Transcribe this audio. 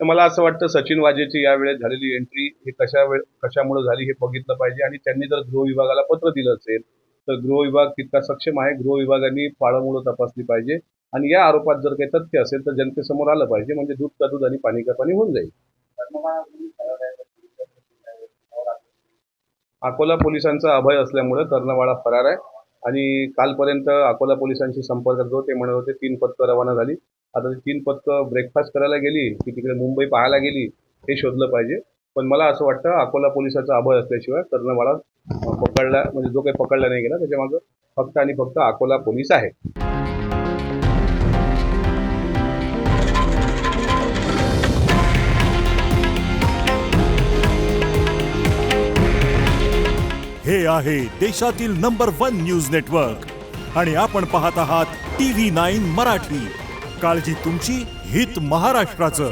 तर मला असं वाटतं सचिन वाजेची यावेळेस झालेली एंट्री ही कशामुळे झाली हे बघितलं पाहिजे आणि त्यांनी जर गृह विभागाला पत्र दिलं असेल तर गृह विभाग तितका सक्षम आहे. गृह विभागाने पाळंमुळं तपासली पाहिजे आणि या आरोपात जर काही तथ्य असेल तर जनतेसमोर आलं पाहिजे, म्हणजे दूध का दूध आणि पाणी का पाणी होऊन जाईल. अकोला पोलिसांचा अभय असल्यामुळे कर्णवाडा फरार आहे आणि कालपर्यंत अकोला पोलिसांशी संपर्कात होते. ते म्हणत होते 3 पथकं रवाना झाली. आता ती 3 पथकं ब्रेकफास्ट करायला गेली की तिकडे मुंबई पाहायला गेली हे शोधलं पाहिजे. पण मला असं वाटतं अकोला पोलिसाचा अभय असल्याशिवाय कर्णवाडा पकडला म्हणजे जो काही पकडला नाही गेला त्याच्यामागं फक्त आणि फक्त अकोला पोलीस आहे. हे आहे देशातील नंबर 1 न्यूज नेटवर्क आणि आपण पाहत आहात TV9 मराठी. काळजी तुमची, हित महाराष्ट्राचं.